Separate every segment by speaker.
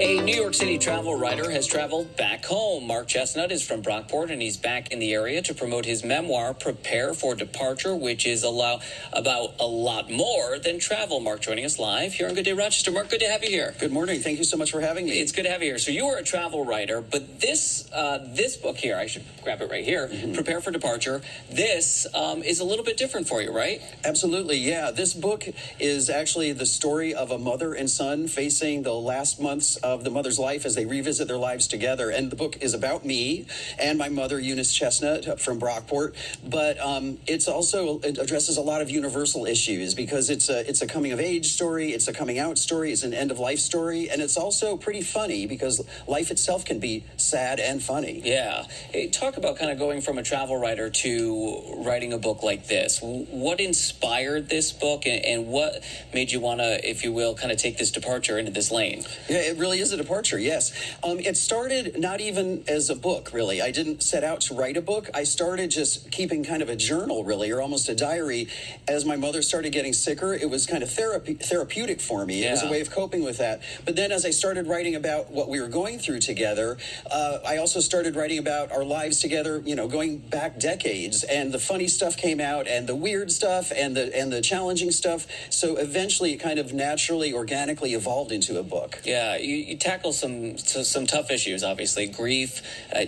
Speaker 1: A New York City travel writer has traveled back home. Mark Chesnut is from Brockport, and he's back in the area to promote his memoir, Prepare for Departure, which is about a lot more than travel. Mark joining us live here on Good Day Rochester. Mark, good to have you here.
Speaker 2: Good morning. Thank you so much for having me.
Speaker 1: It's good to have you here. So you are a travel writer, but this book here, I should grab it right here, Prepare for Departure, this is a little bit different for you, right?
Speaker 2: Absolutely, yeah. This book is actually the story of a mother and son facing the last months of the mother's life as they revisit their lives together. And the book is about me and my mother, Eunice Chesnut, from Brockport. But it addresses a lot of universal issues because it's a coming of age story, it's a coming out story, it's an end of life story, and it's also pretty funny because life itself can be sad and funny.
Speaker 1: Yeah. Hey, talk about kind of going from a travel writer to writing a book like this. What inspired this book and what made you want to, if you will, kind of take this departure into this lane?
Speaker 2: Yeah, it really is a departure, yes. It started not even as a book, really. I didn't set out to write a book. I started just keeping kind of a journal, really, or almost a diary. As my mother started getting sicker, it was kind of therapeutic for me. Yeah. It was a way of coping with that. But then as I started writing about what we were going through together, I also started writing about our lives together, going back decades. And the funny stuff came out, and the weird stuff, and the challenging stuff. So eventually it kind of naturally, organically evolved into a book.
Speaker 1: Yeah, you tackle some tough issues, obviously, grief,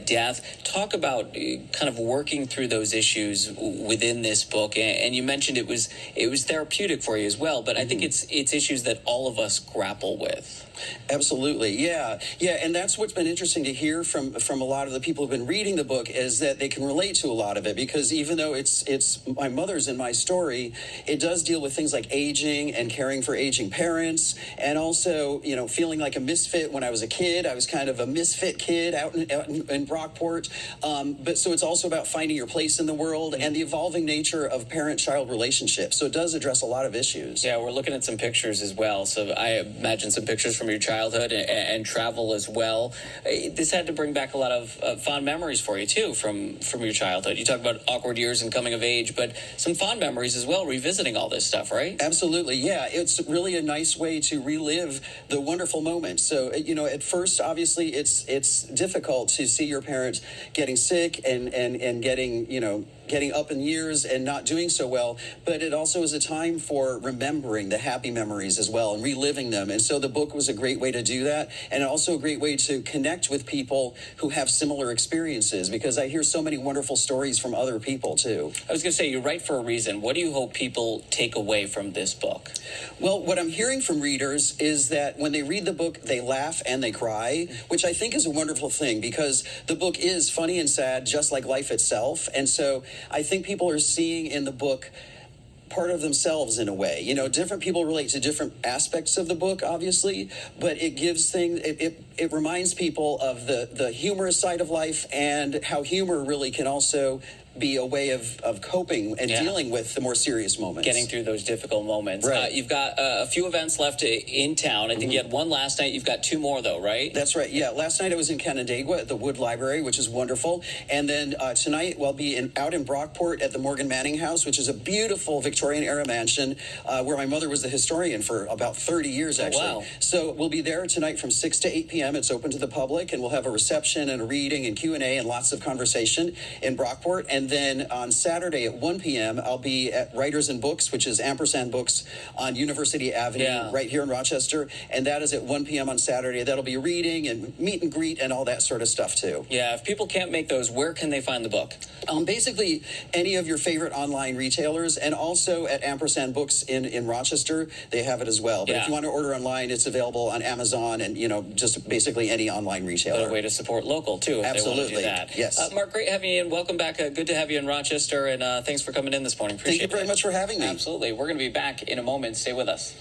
Speaker 1: death. Talk about kind of working through those issues within this book. And you mentioned it was therapeutic for you as well, but I think it's issues that all of us grapple with.
Speaker 2: Absolutely, yeah, and that's what's been interesting to hear from a lot of the people who've been reading the book is that they can relate to a lot of it because even though it's my mother's in my story, it does deal with things like aging and caring for aging parents, and also feeling like a misfit when I was a kid. I was kind of a misfit kid out in Brockport, but so it's also about finding your place in the world and the evolving nature of parent-child relationships. So it does address a lot of issues.
Speaker 1: Yeah, we're looking at some pictures as well. So I imagine some pictures from your childhood and travel as well. This had to bring back a lot of fond memories for you too from your childhood. You talk about awkward years and coming of age, but some fond memories as well, revisiting all this stuff, right?
Speaker 2: Absolutely, yeah. It's really a nice way to relive the wonderful moments. So, at first, obviously, it's difficult to see your parents getting sick and getting up in years and not doing so well, but it also is a time for remembering the happy memories as well and reliving them. And so the book was a great way to do that, and also a great way to connect with people who have similar experiences, because I hear so many wonderful stories from other people too.
Speaker 1: I was going to say, you write for a reason. What do you hope people take away from this book?
Speaker 2: Well, what I'm hearing from readers is that when they read the book, they laugh and they cry, which I think is a wonderful thing because the book is funny and sad, just like life itself. And so I think people are seeing in the book part of themselves in a way. Different people relate to different aspects of the book, obviously, but it gives things, it reminds people of the humorous side of life and how humor really can also be a way of coping and dealing with the more serious moments.
Speaker 1: Getting through those difficult moments.
Speaker 2: Right.
Speaker 1: You've got a few events left in town. I think you had one last night. You've got two more, though, right?
Speaker 2: That's right, yeah. Last night I was in Canandaigua at the Wood Library, which is wonderful. And then tonight I'll be out in Brockport at the Morgan Manning House, which is a beautiful Victorian-era mansion where my mother was the historian for about 30 years, actually.
Speaker 1: Oh, wow.
Speaker 2: So we'll be there tonight from 6 to 8 p.m. It's open to the public, and we'll have a reception and a reading and Q&A and lots of conversation in Brockport. And then on Saturday at 1 p.m., I'll be at Writers and Books, which is Ampersand Books on University Avenue, right here in Rochester. And that is at 1 p.m. on Saturday. That'll be reading and meet and greet and all that sort of stuff, too.
Speaker 1: Yeah, if people can't make those, where can they find the book?
Speaker 2: Basically, any of your favorite online retailers, and also at Ampersand Books in Rochester, they have it as well. But if you want to order online, it's available on Amazon and, just basically any online retailer.
Speaker 1: A way to support local, too, if
Speaker 2: Absolutely.
Speaker 1: they want to do that.
Speaker 2: Yes.
Speaker 1: Mark, great having you in. Welcome back. Good to have you in Rochester, and thanks for coming in this morning. Appreciate it.
Speaker 2: Thank you very much for having me.
Speaker 1: Absolutely. We're going to be back in a moment. Stay with us.